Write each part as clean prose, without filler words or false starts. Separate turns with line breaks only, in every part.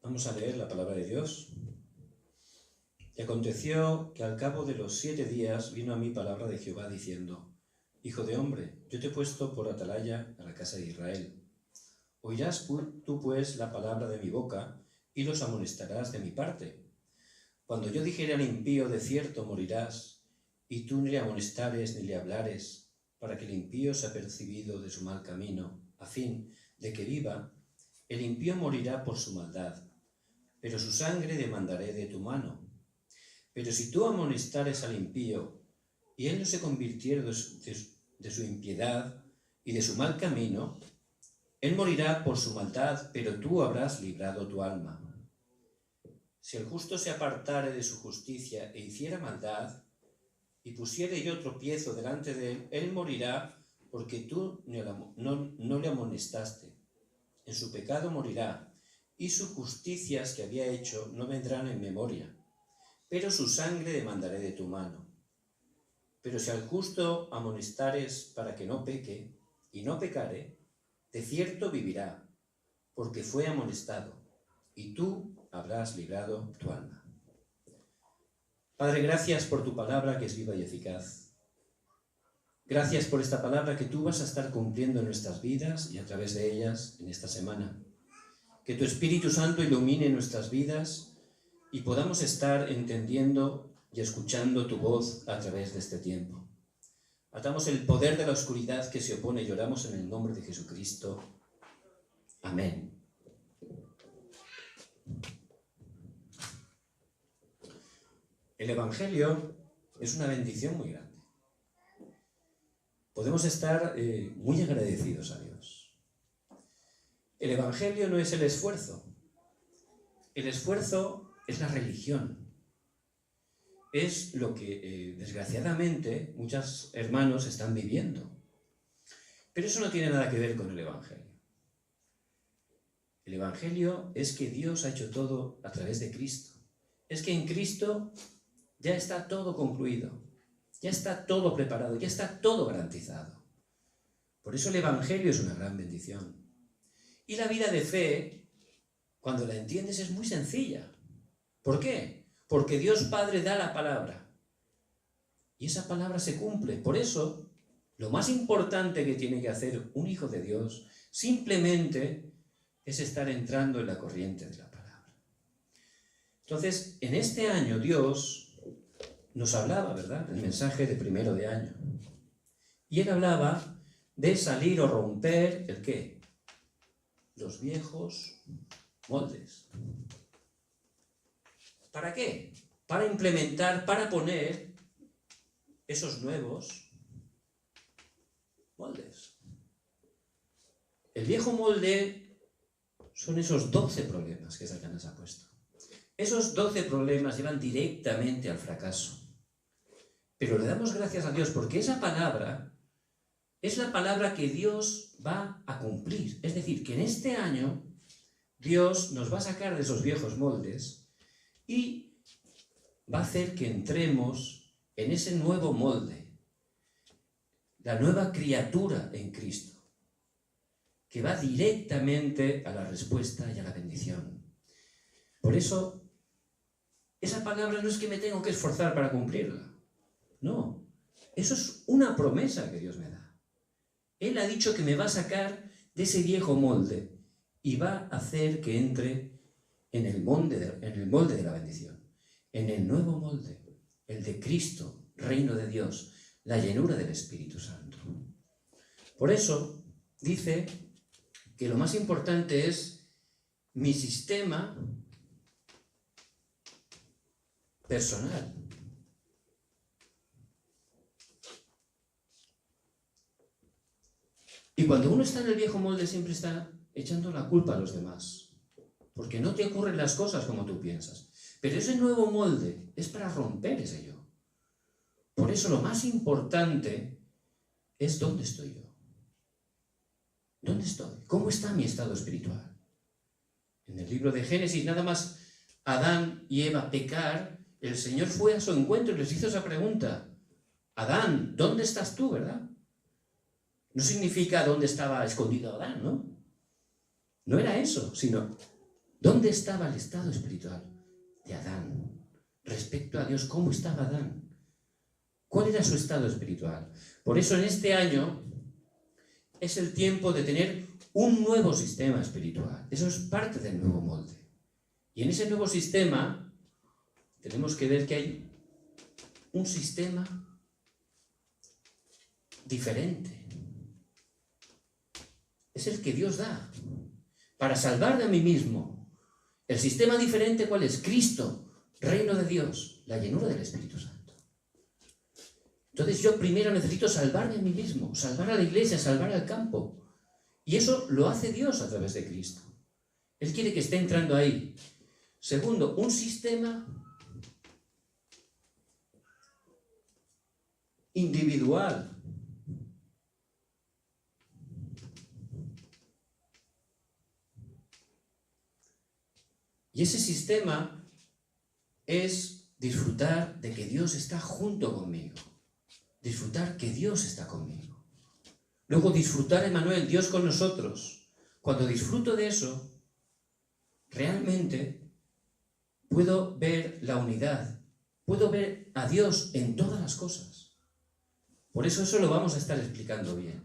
Vamos a leer la palabra de Dios. Y aconteció que al cabo de los 7 días vino a mí palabra de Jehová diciendo: Hijo de hombre, yo te he puesto por atalaya a la casa de Israel. Oirás tú pues la palabra de mi boca y los amonestarás de mi parte. Cuando yo dijere al impío, de cierto morirás, y tú ni le amonestares ni le hablares, para que el impío sea percibido de su mal camino, a fin de que viva, el impío morirá por su maldad, pero su sangre demandaré de tu mano. Pero si tú amonestares al impío, y él no se convirtiere de su impiedad y de su mal camino, él morirá por su maldad, pero tú habrás librado tu alma. Si el justo se apartare de su justicia e hiciera maldad, y pusiere yo tropiezo delante de él, él morirá, porque tú no le amonestaste. En su pecado morirá, y sus justicias que había hecho no vendrán en memoria, pero su sangre demandaré de tu mano. Pero si al justo amonestares para que no peque, y no pecare, de cierto vivirá, porque fue amonestado, y tú habrás librado tu alma. Padre, gracias por tu palabra que es viva y eficaz. Gracias por esta palabra que tú vas a estar cumpliendo en nuestras vidas y a través de ellas en esta semana. Que tu Espíritu Santo ilumine nuestras vidas y podamos estar entendiendo y escuchando tu voz a través de este tiempo. Atamos el poder de la oscuridad que se opone y oramos en el nombre de Jesucristo. Amén. El Evangelio es una bendición muy grande. Podemos estar muy agradecidos a Dios. El Evangelio no es el esfuerzo. El esfuerzo es la religión. Es lo que, desgraciadamente, muchos hermanos están viviendo. Pero eso no tiene nada que ver con el Evangelio. El Evangelio es que Dios ha hecho todo a través de Cristo. Es que en Cristo ya está todo concluido, ya está todo preparado, ya está todo garantizado. Por eso el Evangelio es una gran bendición. Y la vida de fe, cuando la entiendes, es muy sencilla. ¿Por qué? Porque Dios Padre da la palabra. Y esa palabra se cumple. Por eso, lo más importante que tiene que hacer un hijo de Dios simplemente es estar entrando en la corriente de la palabra. Entonces, en este año Dios nos hablaba, ¿verdad?, el mensaje de primero de año. Y él hablaba de salir o romper, ¿el qué? Los viejos moldes. ¿Para qué? Para implementar, para poner esos nuevos moldes. El viejo molde son esos 12 problemas que Satanás ha puesto. Esos 12 problemas llevan directamente al fracaso. Pero le damos gracias a Dios porque esa palabra es la palabra que Dios va a cumplir. Es decir, que en este año Dios nos va a sacar de esos viejos moldes y va a hacer que entremos en ese nuevo molde, la nueva criatura en Cristo, que va directamente a la respuesta y a la bendición. Por eso, esa palabra no es que me tengo que esforzar para cumplirla. No, eso es una promesa que Dios me da. Él ha dicho que me va a sacar de ese viejo molde y va a hacer que entre en el molde de la bendición, en el nuevo molde, el de Cristo, reino de Dios, la llenura del Espíritu Santo. Por eso dice que lo más importante es mi sistema personal. Y cuando uno está en el viejo molde siempre está echando la culpa a los demás, porque no te ocurren las cosas como tú piensas. Pero ese nuevo molde es para romper ese yo. Por eso lo más importante es dónde estoy yo. ¿Dónde estoy? ¿Cómo está mi estado espiritual? En el libro de Génesis, nada más Adán y Eva pecar, el Señor fue a su encuentro y les hizo esa pregunta. Adán, ¿dónde estás tú, verdad? No significa dónde estaba escondido Adán, ¿no? No era eso, sino ¿Dónde estaba el estado espiritual de Adán? Respecto a Dios, ¿cómo estaba Adán? ¿Cuál era su estado espiritual? Por eso en este año es el tiempo de tener un nuevo sistema espiritual. Eso es parte del nuevo molde. Y en ese nuevo sistema tenemos que ver que hay un sistema diferente. Es el que Dios da para salvarme a mí mismo. El sistema diferente, ¿cuál es? Cristo, reino de Dios, la llenura del Espíritu Santo. Entonces yo primero necesito salvarme a mí mismo, salvar a la iglesia, salvar al campo. Y eso lo hace Dios a través de Cristo. Él quiere que esté entrando ahí. Segundo, un sistema individual. Y ese sistema es disfrutar de que Dios está junto conmigo. Disfrutar que Dios está conmigo. Luego disfrutar, Emmanuel, Dios con nosotros. Cuando disfruto de eso, realmente puedo ver la unidad. Puedo ver a Dios en todas las cosas. Por eso lo vamos a estar explicando bien.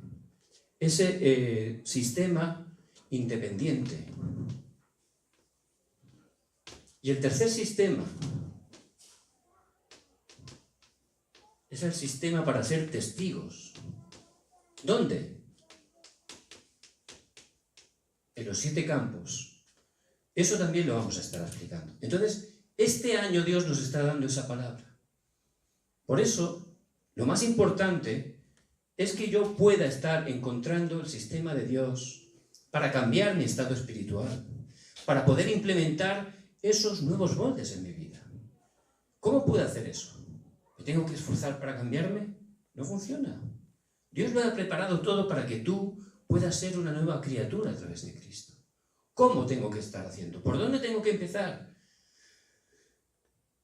Ese sistema independiente. Y el tercer sistema es el sistema para ser testigos. ¿Dónde? En los 7 campos. Eso también lo vamos a estar explicando. Entonces, este año Dios nos está dando esa palabra. Por eso, lo más importante es que yo pueda estar encontrando el sistema de Dios para cambiar mi estado espiritual, para poder implementar esos nuevos moldes en mi vida. ¿Cómo puedo hacer eso? ¿Me tengo que esforzar para cambiarme? No funciona. Dios lo ha preparado todo para que tú puedas ser una nueva criatura a través de Cristo. ¿Cómo tengo que estar haciendo? ¿Por dónde tengo que empezar?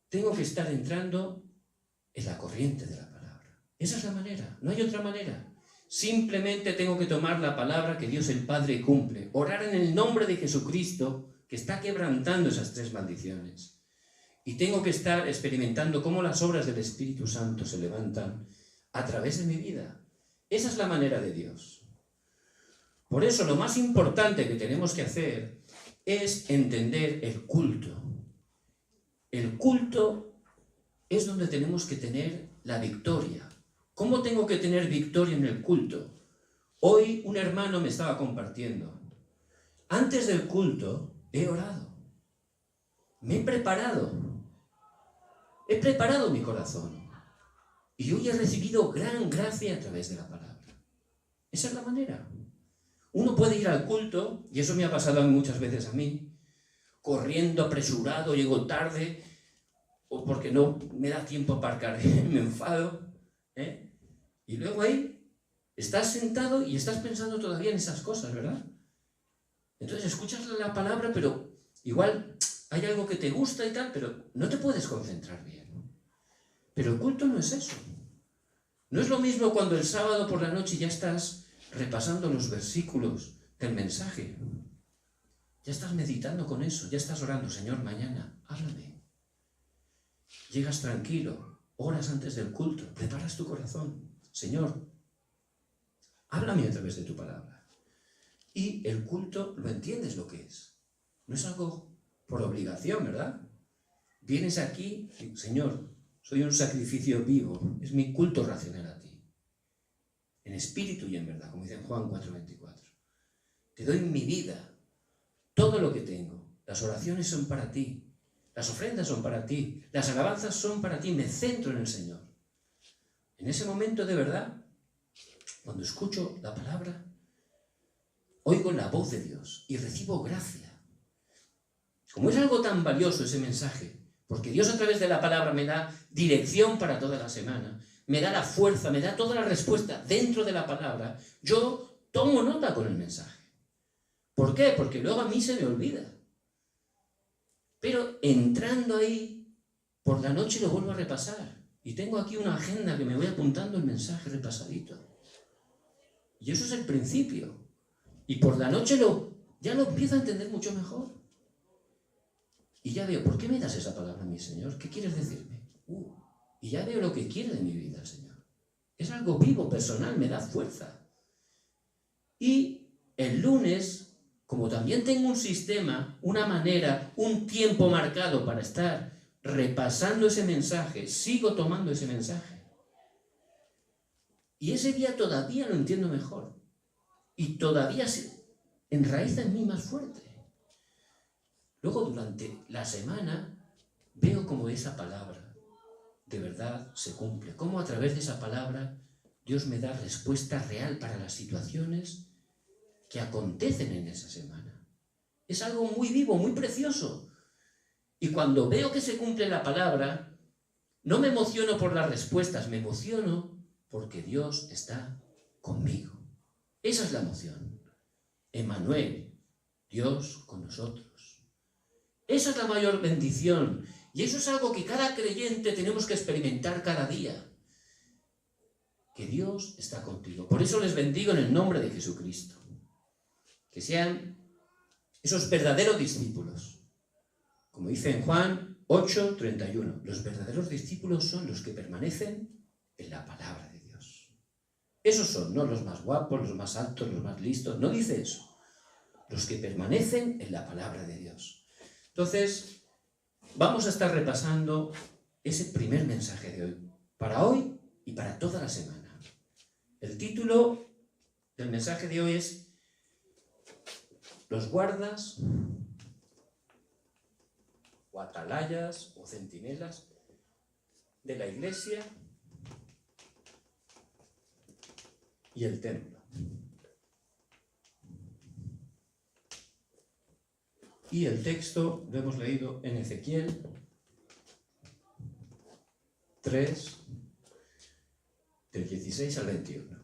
Tengo que estar entrando en la corriente de la palabra. Esa es la manera, no hay otra manera. Simplemente tengo que tomar la palabra que Dios el Padre cumple, orar en el nombre de Jesucristo, que está quebrantando esas 3 maldiciones. Y tengo que estar experimentando cómo las obras del Espíritu Santo se levantan a través de mi vida. Esa es la manera de Dios. Por eso lo más importante que tenemos que hacer es entender el culto. El culto es donde tenemos que tener la victoria. ¿Cómo tengo que tener victoria en el culto? Hoy un hermano me estaba compartiendo. Antes del culto he orado. Me he preparado mi corazón. Y hoy he recibido gran gracia a través de la palabra. Esa es la manera. Uno puede ir al culto, y eso me ha pasado muchas veces a mí, corriendo, apresurado, llego tarde, o porque no me da tiempo a aparcar, me enfado, y luego ahí estás sentado y estás pensando todavía en esas cosas, ¿verdad? Entonces escuchas la palabra, pero igual hay algo que te gusta y tal, pero no te puedes concentrar bien. Pero el culto no es eso. No es lo mismo cuando el sábado por la noche ya estás repasando los versículos del mensaje. Ya estás meditando con eso, ya estás orando, Señor, mañana, háblame. Llegas tranquilo, horas antes del culto, preparas tu corazón. Señor, háblame a través de tu palabra. Y el culto lo entiendes lo que es. No es algo por obligación, ¿verdad? Vienes aquí y, Señor, soy un sacrificio vivo, es mi culto racional a ti. En espíritu y en verdad, como dice en Juan 4:24. Te doy mi vida, todo lo que tengo. Las oraciones son para ti, las ofrendas son para ti, las alabanzas son para ti, me centro en el Señor. En ese momento de verdad, cuando escucho la palabra, oigo la voz de Dios y recibo gracia. Como es algo tan valioso ese mensaje, porque Dios a través de la palabra me da dirección para toda la semana, me da la fuerza, me da toda la respuesta dentro de la palabra, yo tomo nota con el mensaje. ¿Por qué? Porque luego a mí se me olvida. Pero entrando ahí, por la noche lo vuelvo a repasar. Y tengo aquí una agenda que me voy apuntando el mensaje repasadito. Y eso es el principio. Y por la noche ya lo empiezo a entender mucho mejor. Y ya veo, ¿por qué me das esa palabra a mí, Señor? ¿Qué quieres decirme? Y ya veo lo que quiere de mi vida el Señor. Es algo vivo, personal, me da fuerza. Y el lunes, como también tengo un sistema, una manera, un tiempo marcado para estar repasando ese mensaje, sigo tomando ese mensaje. Y ese día todavía lo entiendo mejor. Y todavía se enraiza en mí más fuerte. Luego, durante la semana, veo como esa palabra de verdad se cumple. Cómo a través de esa palabra Dios me da respuesta real para las situaciones que acontecen en esa semana. Es algo muy vivo, muy precioso. Y cuando veo que se cumple la palabra, no me emociono por las respuestas, me emociono porque Dios está conmigo. Esa es la emoción. Emmanuel, Dios con nosotros. Esa es la mayor bendición. Y eso es algo que cada creyente tenemos que experimentar cada día. Que Dios está contigo. Por eso les bendigo en el nombre de Jesucristo. Que sean esos verdaderos discípulos. Como dice en Juan 8:31, los verdaderos discípulos son los que permanecen en la palabra de Dios. Esos son, no los más guapos, los más altos, los más listos, no dice eso. Los que permanecen en la palabra de Dios. Entonces, vamos a estar repasando ese primer mensaje de hoy, para hoy y para toda la semana. El título del mensaje de hoy es los guardas, o atalayas, o centinelas de la iglesia y el templo. Y el texto lo hemos leído en Ezequiel 3, del 16 al 21.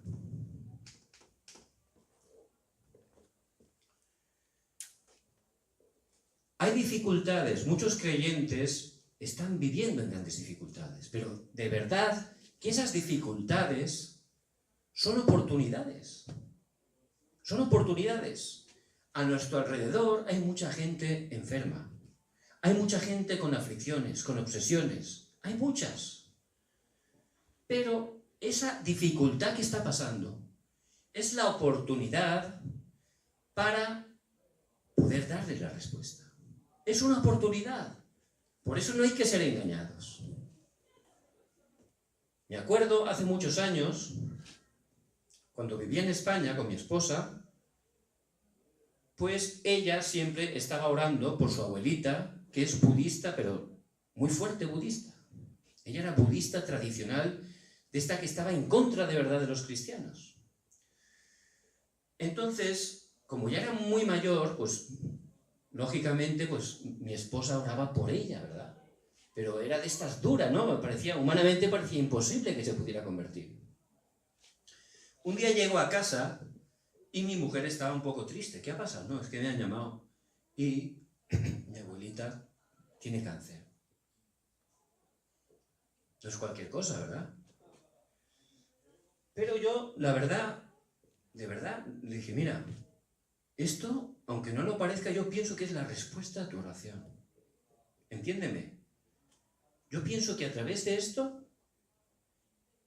Hay dificultades, muchos creyentes están viviendo en grandes dificultades, pero de verdad que esas dificultades son oportunidades. Son oportunidades. A nuestro alrededor hay mucha gente enferma, hay mucha gente con aflicciones, con obsesiones, hay muchas. Pero esa dificultad que está pasando es la oportunidad para poder darle la respuesta. Es una oportunidad. Por eso no hay que ser engañados. Me acuerdo hace muchos años, cuando vivía en España con mi esposa, pues ella siempre estaba orando por su abuelita, que es budista, pero muy fuerte budista. Ella era budista tradicional, de esta que estaba en contra de verdad de los cristianos. Entonces, como ya era muy mayor, pues lógicamente, pues mi esposa oraba por ella, ¿verdad? Pero era de estas duras, ¿no? Humanamente parecía imposible que se pudiera convertir. Un día llego a casa y mi mujer estaba un poco triste. ¿Qué ha pasado? No, es que me han llamado y mi abuelita tiene cáncer. No es cualquier cosa, ¿verdad? Pero yo, la verdad, de verdad, le dije, mira, esto, aunque no lo parezca, yo pienso que es la respuesta a tu oración. Entiéndeme. Yo pienso que a través de esto,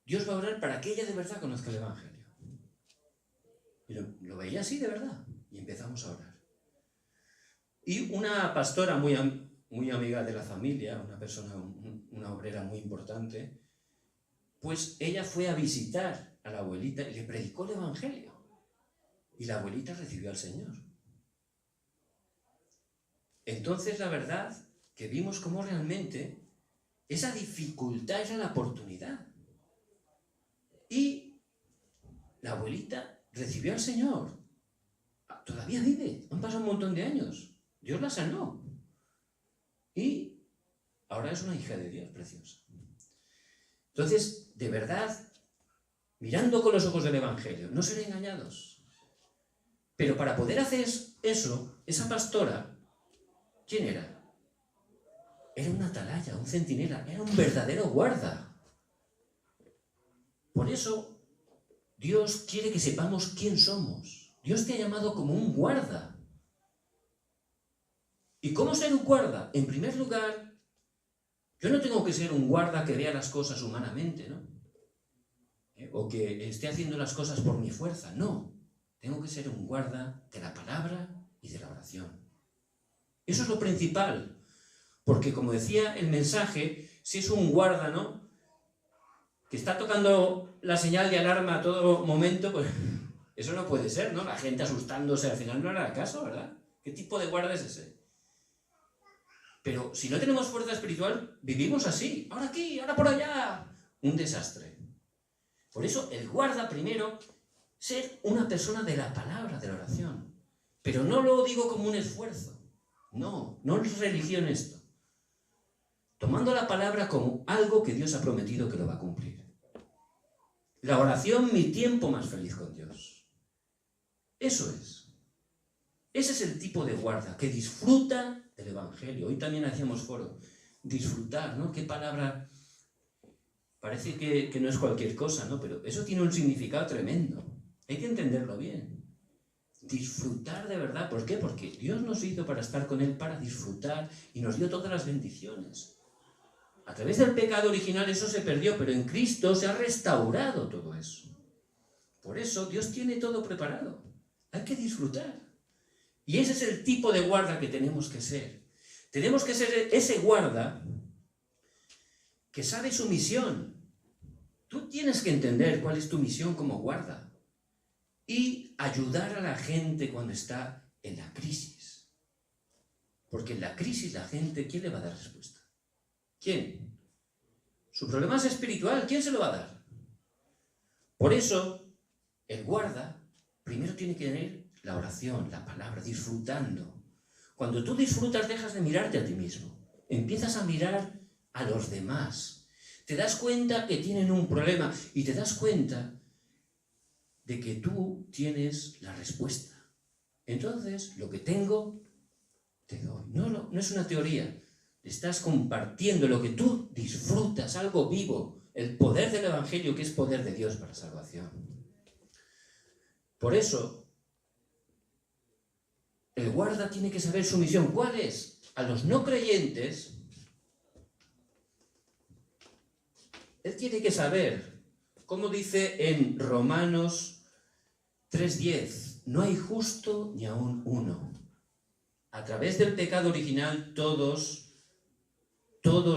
Dios va a orar para que ella de verdad conozca el Evangelio. Y lo veía así de verdad. Y empezamos a orar. Y una pastora muy amiga de la familia, una persona, una obrera muy importante, pues ella fue a visitar a la abuelita y le predicó el Evangelio. Y la abuelita recibió al Señor. Entonces, la verdad, que vimos cómo realmente esa dificultad era la oportunidad. Y la abuelita recibió al Señor. Todavía vive. Han pasado un montón de años. Dios la sanó. Y ahora es una hija de Dios preciosa. Entonces, de verdad, mirando con los ojos del Evangelio, no ser engañados. Pero para poder hacer eso, esa pastora, ¿quién era? Era una atalaya, un centinela, era un verdadero guarda. Por eso, Dios quiere que sepamos quién somos. Dios te ha llamado como un guarda. ¿Y cómo ser un guarda? En primer lugar, yo no tengo que ser un guarda que vea las cosas humanamente, ¿no? O que esté haciendo las cosas por mi fuerza, no. Tengo que ser un guarda de la palabra y de la oración. Eso es lo principal, porque como decía el mensaje, si es un guarda, ¿no?, que está tocando la señal de alarma a todo momento, pues eso no puede ser, ¿no? La gente asustándose, al final no hará caso, ¿verdad? ¿Qué tipo de guarda es ese? Pero si no tenemos fuerza espiritual, vivimos así, ahora aquí, ahora por allá, un desastre. Por eso el guarda primero, ser una persona de la palabra, de la oración. Pero no lo digo como un esfuerzo, no es religión esto. Tomando la palabra como algo que Dios ha prometido que lo va a cumplir. La oración, mi tiempo más feliz con Dios. Eso es. Ese es el tipo de guarda, que disfruta del Evangelio. Hoy también hacíamos foro. Disfrutar, ¿no? Qué palabra. Parece que no es cualquier cosa, ¿no? Pero eso tiene un significado tremendo. Hay que entenderlo bien. Disfrutar de verdad. ¿Por qué? Porque Dios nos hizo para estar con Él, para disfrutar, y nos dio todas las bendiciones. A través del pecado original eso se perdió, pero en Cristo se ha restaurado todo eso. Por eso Dios tiene todo preparado. Hay que disfrutar. Y ese es el tipo de guarda que tenemos que ser. Tenemos que ser ese guarda que sabe su misión. Tú tienes que entender cuál es tu misión como guarda y ayudar a la gente cuando está en la crisis. Porque en la crisis la gente, ¿quién le va a dar respuesta? ¿Quién? Su problema es espiritual, ¿quién se lo va a dar? Por eso, el guarda primero tiene que tener la oración, la palabra, disfrutando. Cuando tú disfrutas, dejas de mirarte a ti mismo. Empiezas a mirar a los demás. Te das cuenta que tienen un problema y te das cuenta de que tú tienes la respuesta. Entonces, lo que tengo, te doy. No es una teoría. Estás compartiendo lo que tú disfrutas, algo vivo, el poder del Evangelio, que es poder de Dios para salvación. Por eso, el guarda tiene que saber su misión. ¿Cuál es? A los no creyentes, él tiene que saber, como dice en Romanos 3:10, no hay justo ni aún uno. A través del pecado original, todos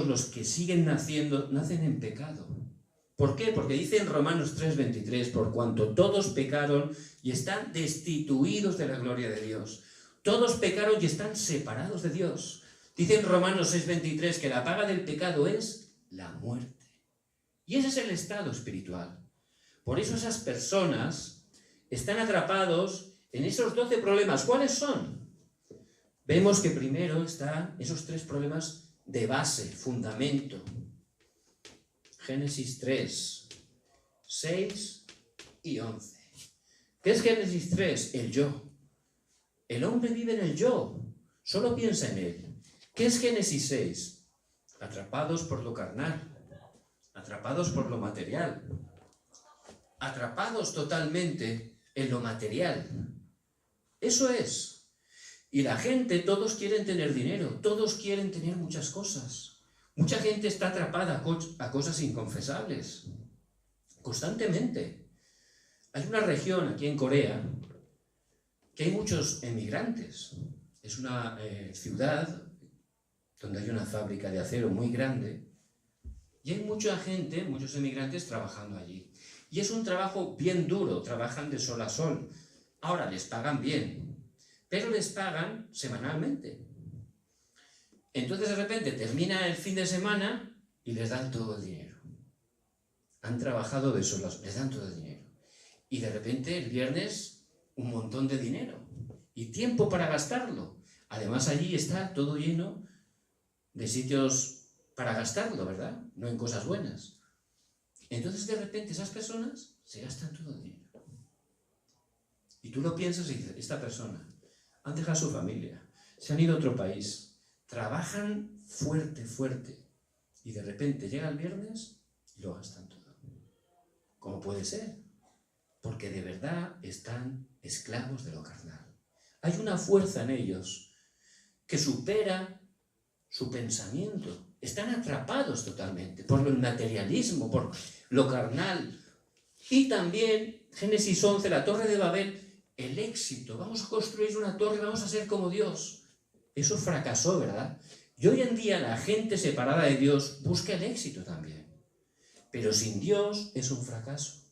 los que siguen naciendo, nacen en pecado. ¿Por qué? Porque dice en Romanos 3:23, por cuanto todos pecaron y están destituidos de la gloria de Dios. Todos pecaron y están separados de Dios. Dice en Romanos 6:23 que la paga del pecado es la muerte. Y ese es el estado espiritual. Por eso esas personas están atrapados en esos 12 problemas. ¿Cuáles son? Vemos que primero están esos 3 problemas de base, fundamento. Génesis 3, 6 y 11. ¿Qué es Génesis 3? El yo. El hombre vive en el yo, solo piensa en él. ¿Qué es Génesis 6? Atrapados por lo carnal, atrapados por lo material, atrapados totalmente en lo material. Eso es. Y la gente, todos quieren tener dinero, todos quieren tener muchas cosas. Mucha gente está atrapada a cosas inconfesables, constantemente. Hay una región aquí en Corea que hay muchos emigrantes. Es una ciudad donde hay una fábrica de acero muy grande y hay mucha gente, muchos emigrantes trabajando allí. Y es un trabajo bien duro, trabajan de sol a sol. Ahora les pagan bien, pero les pagan semanalmente. Entonces de repente termina el fin de semana y les dan todo el dinero. Han trabajado de sol a sol, les dan todo el dinero. Y de repente el viernes un montón de dinero y tiempo para gastarlo. Además allí está todo lleno de sitios para gastarlo, ¿verdad? No en cosas buenas. Entonces de repente esas personas se gastan todo el dinero. Y tú lo piensas y dices, esta persona han dejado su familia, se han ido a otro país, trabajan fuerte, y de repente llega el viernes y lo gastan todo. ¿Cómo puede ser? Porque de verdad están esclavos de lo carnal. Hay una fuerza en ellos que supera su pensamiento. Están atrapados totalmente por el materialismo, por lo carnal. Y también, Génesis 11, la Torre de Babel, el éxito. Vamos a construir una torre, vamos a ser como Dios. Eso fracasó, ¿verdad? Y hoy en día la gente separada de Dios busca el éxito también. Pero sin Dios es un fracaso.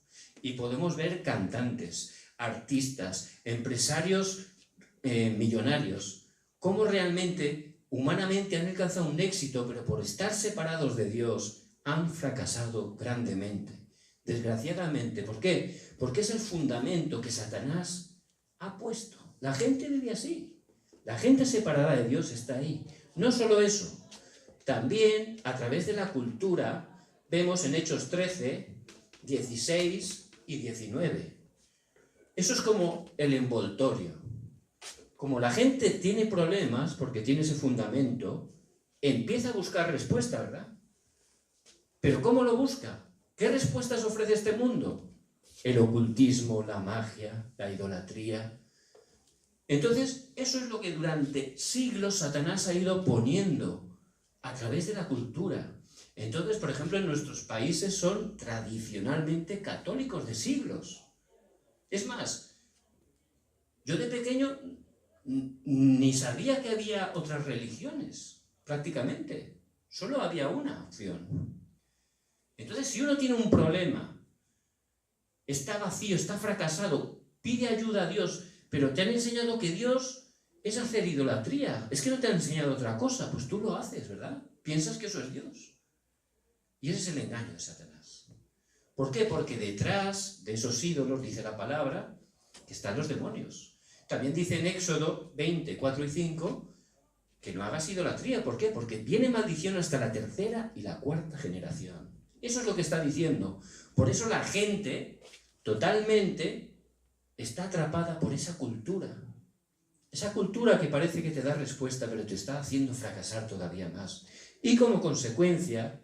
Y podemos ver cantantes, artistas, empresarios millonarios, cómo realmente, humanamente han alcanzado un éxito, pero por estar separados de Dios han fracasado grandemente. Desgraciadamente. ¿Por qué? Porque es el fundamento que Satanás ha puesto. La gente vive así. La gente separada de Dios está ahí. No solo eso, también a través de la cultura vemos en Hechos 13, 16 y 19. Eso es como el envoltorio. Como la gente tiene problemas, porque tiene ese fundamento, empieza a buscar respuesta, ¿verdad? ¿Pero cómo lo busca? ¿Qué respuestas ofrece este mundo? El ocultismo, la magia, la idolatría. Entonces, eso es lo que durante siglos Satanás ha ido poniendo a través de la cultura. Entonces, por ejemplo, en nuestros países son tradicionalmente católicos de siglos. Es más, yo de pequeño ni sabía que había otras religiones, prácticamente. Solo había una opción. Entonces, si uno tiene un problema, está vacío, está fracasado, pide ayuda a Dios, pero te han enseñado que Dios es hacer idolatría. Es que no te han enseñado otra cosa, pues tú lo haces, ¿verdad? Piensas que eso es Dios. Y ese es el engaño de Satanás. ¿Por qué? Porque detrás de esos ídolos, dice la palabra, que están los demonios. También dice en Éxodo 20, 4 y 5, que no hagas idolatría. ¿Por qué? Porque viene maldición hasta la tercera y la cuarta generación. Eso es lo que está diciendo. Por eso la gente totalmente está atrapada por esa cultura. Esa cultura que parece que te da respuesta, pero te está haciendo fracasar todavía más. Y como consecuencia,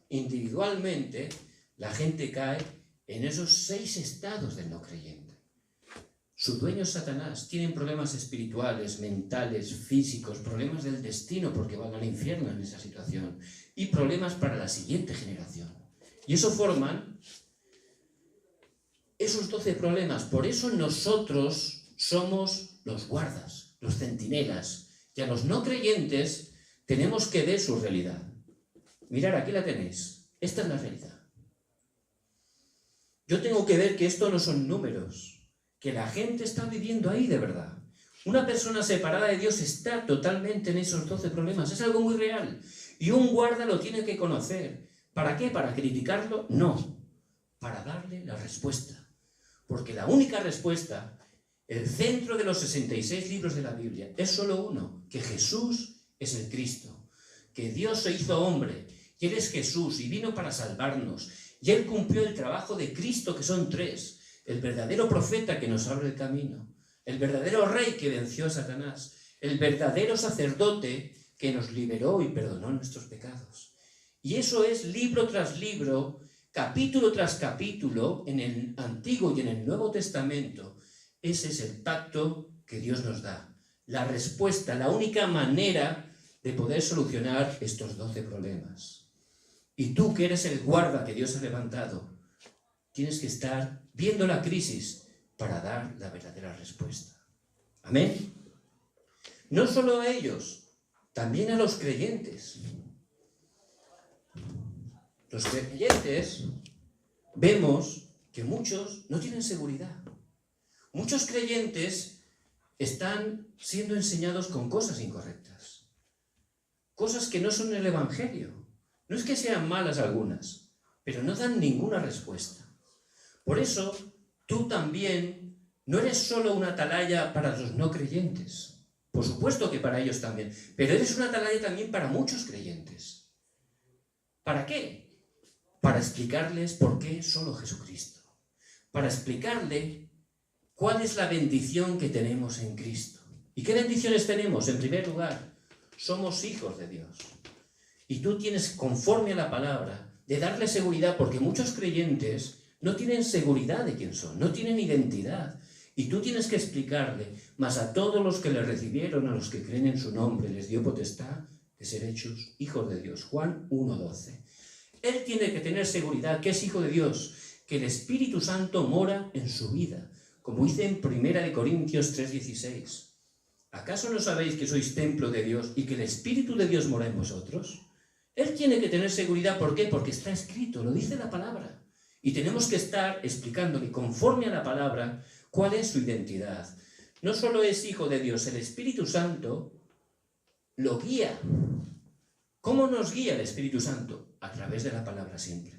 individualmente, la gente cae en esos 6 estados del no creyente. Su dueño es Satanás. Tienen problemas espirituales, mentales, físicos, problemas del destino porque van al infierno en esa situación. Y problemas para la siguiente generación. Y eso forman esos 12 problemas. Por eso nosotros somos los guardas, los centinelas. Y a los no creyentes tenemos que ver su realidad. Mirad, aquí la tenéis. Esta es la realidad. Yo tengo que ver que esto no son números, que la gente está viviendo ahí de verdad. Una persona separada de Dios está totalmente en esos 12 problemas. Es algo muy real. Y un guarda lo tiene que conocer. ¿Para qué? ¿Para criticarlo? No. Para darle la respuesta. Porque la única respuesta, el centro de los 66 libros de la Biblia, es solo uno, que Jesús es el Cristo. Que Dios se hizo hombre, y Él es Jesús, y vino para salvarnos. Y Él cumplió el trabajo de Cristo, que son 3. El verdadero profeta que nos abre el camino. El verdadero rey que venció a Satanás. El verdadero sacerdote que nos liberó y perdonó nuestros pecados. Y eso es libro tras libro, capítulo tras capítulo, en el Antiguo y en el Nuevo Testamento. Ese es el pacto que Dios nos da. La respuesta, la única manera de poder solucionar estos 12 problemas. Y tú, que eres el guarda que Dios ha levantado, tienes que estar viendo la crisis para dar la verdadera respuesta. Amén. No solo a ellos, también a los creyentes. Los creyentes vemos que muchos no tienen seguridad. Muchos creyentes están siendo enseñados con cosas incorrectas. Cosas que no son el Evangelio. No es que sean malas algunas, pero no dan ninguna respuesta. Por eso, tú también no eres solo una atalaya para los no creyentes. Por supuesto que para ellos también. Pero eres una atalaya también para muchos creyentes. ¿Para qué? Para explicarles por qué solo Jesucristo. Para explicarle cuál es la bendición que tenemos en Cristo. ¿Y qué bendiciones tenemos? En primer lugar, somos hijos de Dios. Y tú tienes, conforme a la palabra, de darle seguridad, porque muchos creyentes no tienen seguridad de quién son, no tienen identidad. Y tú tienes que explicarle, mas a todos los que le recibieron, a los que creen en su nombre, les dio potestad de ser hechos hijos de Dios. Juan 1:12. Él tiene que tener seguridad que es hijo de Dios, que el Espíritu Santo mora en su vida, como dice en 1 Corintios 3:16. ¿Acaso no sabéis que sois templo de Dios y que el Espíritu de Dios mora en vosotros? Él tiene que tener seguridad, ¿por qué? Porque está escrito, lo dice la palabra. Y tenemos que estar explicándole conforme a la palabra cuál es su identidad. No solo es hijo de Dios, el Espíritu Santo lo guía. ¿Cómo nos guía el Espíritu Santo? A través de la palabra siempre.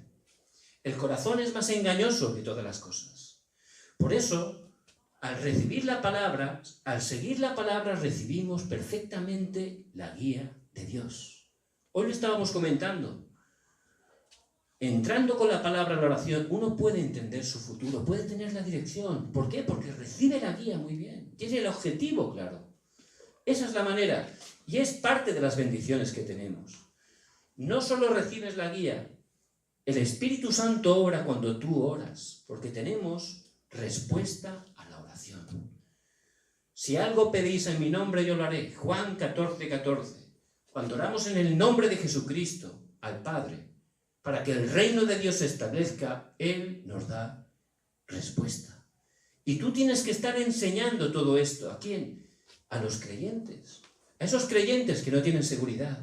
El corazón es más engañoso que todas las cosas. Por eso, al recibir la palabra, al seguir la palabra, recibimos perfectamente la guía de Dios. Hoy lo estábamos comentando. Entrando con la palabra a la oración, uno puede entender su futuro, puede tener la dirección. ¿Por qué? Porque recibe la guía muy bien. Tiene el objetivo claro. Esa es la manera. Y es parte de las bendiciones que tenemos. No solo recibes la guía, el Espíritu Santo obra cuando tú oras, porque tenemos respuesta a la oración. Si algo pedís en mi nombre, yo lo haré. Juan 14:14. Cuando oramos en el nombre de Jesucristo al Padre, para que el reino de Dios se establezca, Él nos da respuesta. Y tú tienes que estar enseñando todo esto. ¿A quién? A los creyentes. A esos creyentes que no tienen seguridad.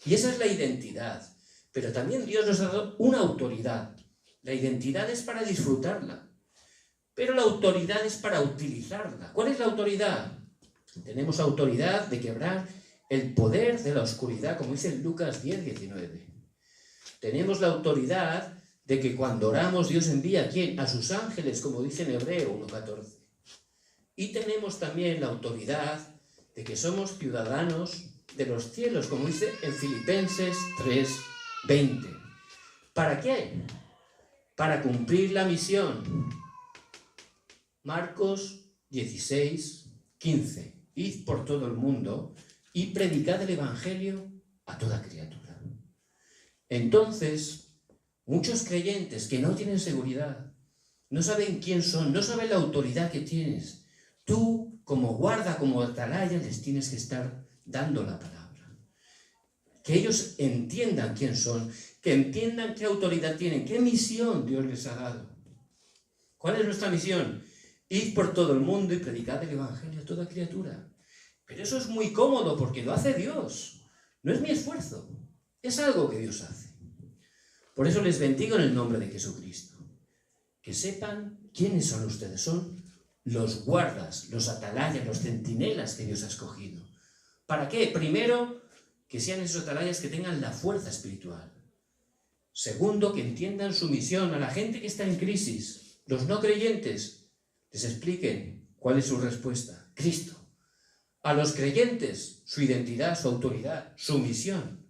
Y esa es la identidad. Pero también Dios nos ha dado una autoridad. La identidad es para disfrutarla. Pero la autoridad es para utilizarla. ¿Cuál es la autoridad? Tenemos autoridad de quebrar el poder de la oscuridad, como dice en Lucas 10:19. Tenemos la autoridad de que cuando oramos Dios envía ¿a quién? A sus ángeles, como dice en Hebreo 1:14. Y tenemos también la autoridad de que somos ciudadanos de los cielos, como dice en Filipenses 3:20. ¿Para qué? Para cumplir la misión. Marcos 16:15. Id por todo el mundo y predicad el Evangelio a toda criatura. Entonces, muchos creyentes que no tienen seguridad, no saben quién son, no saben la autoridad que tienes. Tú, como guarda, como atalaya, les tienes que estar dando la palabra. Que ellos entiendan quién son, que entiendan qué autoridad tienen, qué misión Dios les ha dado. ¿Cuál es nuestra misión? Id por todo el mundo y predicad el Evangelio a toda criatura. Pero eso es muy cómodo porque lo hace Dios. No es mi esfuerzo. Es algo que Dios hace. Por eso les bendigo en el nombre de Jesucristo. Que sepan quiénes son ustedes. Son los guardas, los atalayas, los centinelas que Dios ha escogido. ¿Para qué? Primero, que sean esos atalayas que tengan la fuerza espiritual. Segundo, que entiendan su misión. A la gente que está en crisis, los no creyentes, les expliquen cuál es su respuesta. Cristo. A los creyentes, su identidad, su autoridad, su misión,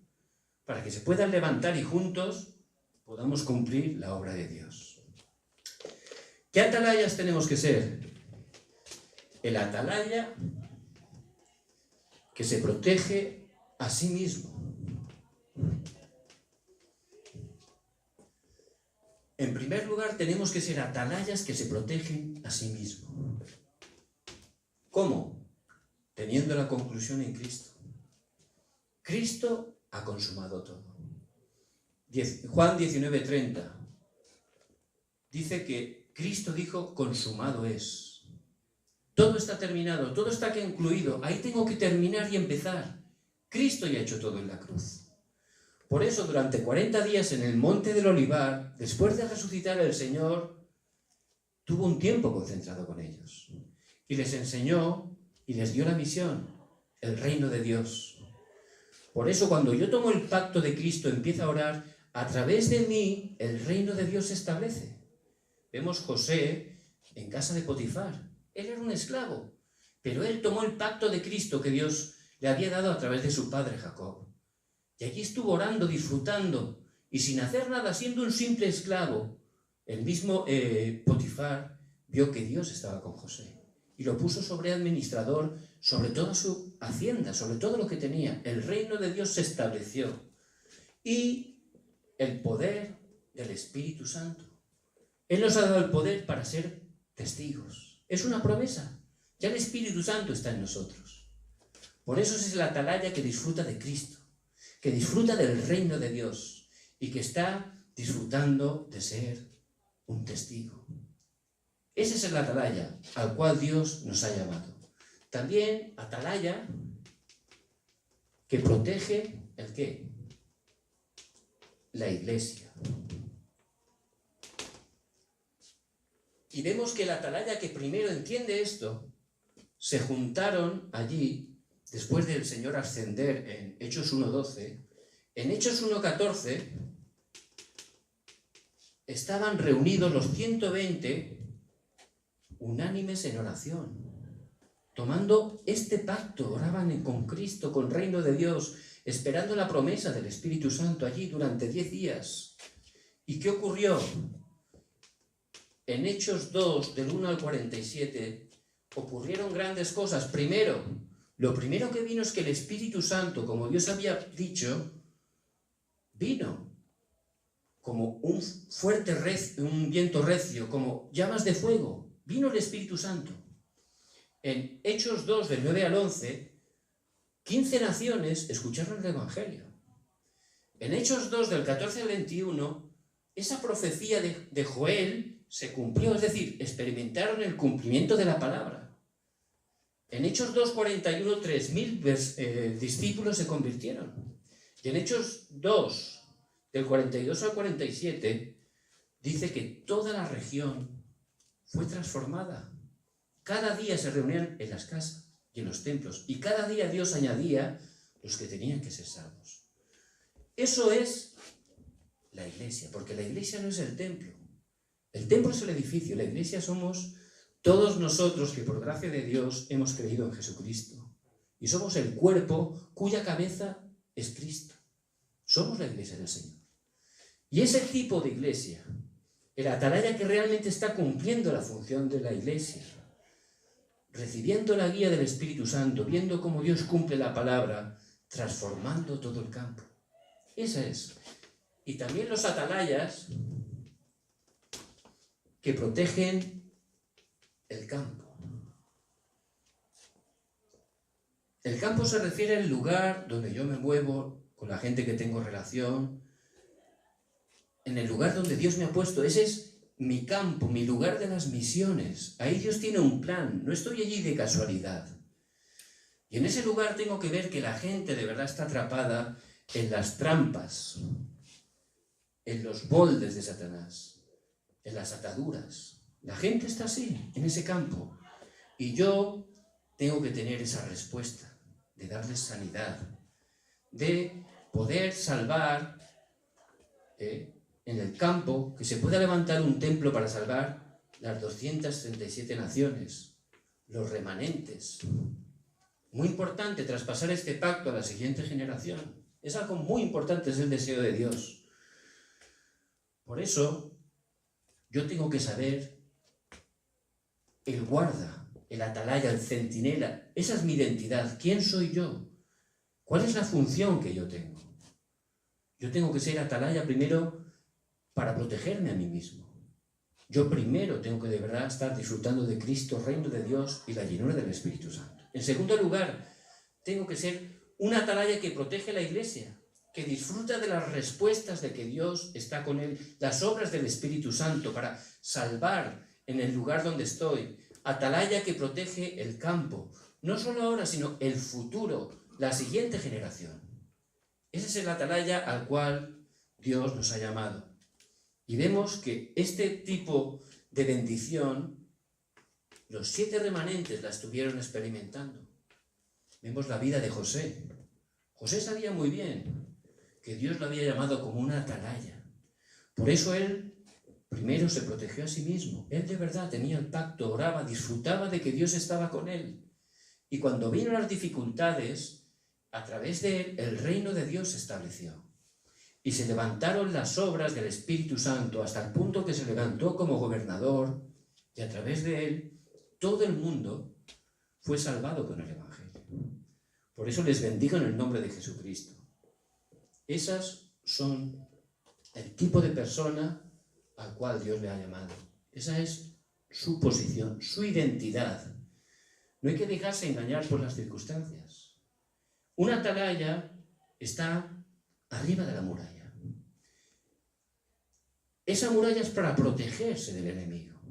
para que se puedan levantar y juntos podamos cumplir la obra de Dios. ¿Qué atalayas tenemos que ser? El atalaya que se protege a sí mismo. En primer lugar, tenemos que ser atalayas que se protegen a sí mismo. ¿Cómo? Teniendo la conclusión en Cristo. Cristo ha consumado todo. Juan 19:30 dice que Cristo dijo, consumado es. Todo está terminado, todo está concluido. Ahí tengo que terminar y empezar. Cristo ya ha hecho todo en la cruz. Por eso, durante 40 días en el monte del Olivar, después de resucitar el Señor, tuvo un tiempo concentrado con ellos. Y les enseñó y les dio la misión, el reino de Dios. Por eso, cuando yo tomo el pacto de Cristo, empiezo a orar, a través de mí, el reino de Dios se establece. Vemos José en casa de Potifar. Él era un esclavo, pero él tomó el pacto de Cristo que Dios le había dado a través de su padre Jacob. Y allí estuvo orando, disfrutando, y sin hacer nada, siendo un simple esclavo, el mismo Potifar vio que Dios estaba con José y lo puso sobre administrador, sobre toda su hacienda, sobre todo lo que tenía. El reino de Dios se estableció y el poder del Espíritu Santo. Él nos ha dado el poder para ser testigos. Es una promesa. Ya el Espíritu Santo está en nosotros. Por eso es la atalaya que disfruta de Cristo, que disfruta del reino de Dios y que está disfrutando de ser un testigo. Ese es el atalaya al cual Dios nos ha llamado. También atalaya que protege ¿el qué? La iglesia. Y vemos que la atalaya que primero entiende esto, se juntaron allí, después del Señor ascender en Hechos 1:12, en Hechos 1:14 estaban reunidos los 120 unánimes en oración, tomando este pacto, oraban con Cristo, con el reino de Dios, esperando la promesa del Espíritu Santo allí durante 10 días. ¿Y qué ocurrió? En Hechos 2, del 1 al 47, ocurrieron grandes cosas. Primero, lo primero que vino es que el Espíritu Santo, como Dios había dicho, vino como un fuerte un viento recio, como llamas de fuego. Vino el Espíritu Santo. En Hechos 2, del 9 al 11, 15 naciones escucharon el Evangelio. En Hechos 2, del 14 al 21, esa profecía de Joel se cumplió, es decir, experimentaron el cumplimiento de la palabra. En Hechos 2:41, 3.000 discípulos se convirtieron. Y en Hechos 2, del 42 al 47, dice que toda la región fue transformada. Cada día se reunían en las casas y en los templos, y cada día Dios añadía los que tenían que ser salvos. Eso es la iglesia, porque la iglesia no es el templo. El templo es el edificio, la iglesia somos todos nosotros que por gracia de Dios hemos creído en Jesucristo. Y somos el cuerpo cuya cabeza es Cristo. Somos la iglesia del Señor. Y ese tipo de iglesia, el atalaya que realmente está cumpliendo la función de la iglesia, recibiendo la guía del Espíritu Santo, viendo cómo Dios cumple la palabra, transformando todo el campo. Esa es. Y también los atalayas que protegen el campo. El campo se refiere al lugar donde yo me muevo, con la gente que tengo relación, en el lugar donde Dios me ha puesto. Ese es mi campo, mi lugar de las misiones. Ahí Dios tiene un plan, no estoy allí de casualidad. Y en ese lugar tengo que ver que la gente de verdad está atrapada en las trampas, en los moldes de Satanás, en las ataduras. La gente está así, en ese campo. Y yo tengo que tener esa respuesta, de darles sanidad, de poder salvar en el campo, que se pueda levantar un templo para salvar las 237 naciones, los remanentes. Muy importante traspasar este pacto a la siguiente generación. Es algo muy importante, es el deseo de Dios. Por eso, yo tengo que saber el guarda, el atalaya, el centinela. Esa es mi identidad. ¿Quién soy yo? ¿Cuál es la función que yo tengo? Yo tengo que ser atalaya primero para protegerme a mí mismo. Yo primero tengo que de verdad estar disfrutando de Cristo, reino de Dios y la llenura del Espíritu Santo. En segundo lugar, tengo que ser una atalaya que protege la iglesia, que disfruta de las respuestas de que Dios está con él, las obras del Espíritu Santo para salvar en el lugar donde estoy. Atalaya que protege el campo, no solo ahora, sino el futuro, la siguiente generación. Ese es el atalaya al cual Dios nos ha llamado. Y vemos que este tipo de bendición, los 7 remanentes la estuvieron experimentando. Vemos la vida de José. José sabía muy bien que Dios lo había llamado como una atalaya. Por eso él primero se protegió a sí mismo. Él de verdad tenía el pacto, oraba, disfrutaba de que Dios estaba con él. Y cuando vino las dificultades, a través de él, el reino de Dios se estableció. Y se levantaron las obras del Espíritu Santo hasta el punto que se levantó como gobernador y a través de él todo el mundo fue salvado con el Evangelio. Por eso les bendigo en el nombre de Jesucristo. Esas son el tipo de persona al cual Dios le ha llamado. Esa es su posición, su identidad. No hay que dejarse engañar por las circunstancias. Una atalaya está arriba de la muralla. Esa muralla es para protegerse del enemigo.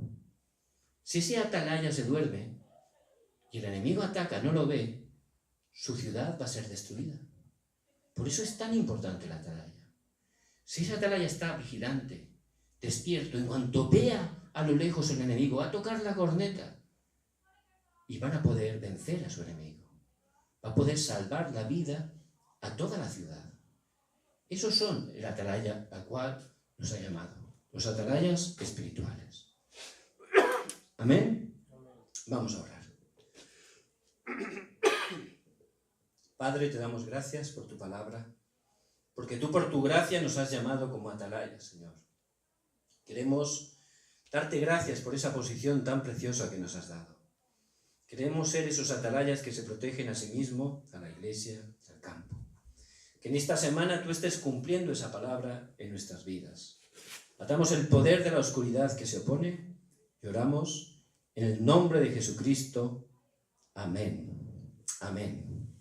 Si ese atalaya se duerme y el enemigo ataca, no lo ve, su ciudad va a ser destruida. Por eso es tan importante la atalaya. Si esa atalaya está vigilante, despierto, en cuanto vea a lo lejos el enemigo, va a tocar la corneta y van a poder vencer a su enemigo. Va a poder salvar la vida a toda la ciudad. Esos son el atalaya al cual nos ha llamado, los atalayas espirituales. ¿Amén? Vamos a orar. Padre, te damos gracias por tu palabra, porque tú por tu gracia nos has llamado como atalayas, Señor. Queremos darte gracias por esa posición tan preciosa que nos has dado. Queremos ser esos atalayas que se protegen a sí mismos, a la iglesia, al campo. Que en esta semana tú estés cumpliendo esa palabra en nuestras vidas. Atamos el poder de la oscuridad que se opone y oramos en el nombre de Jesucristo. Amén. Amén.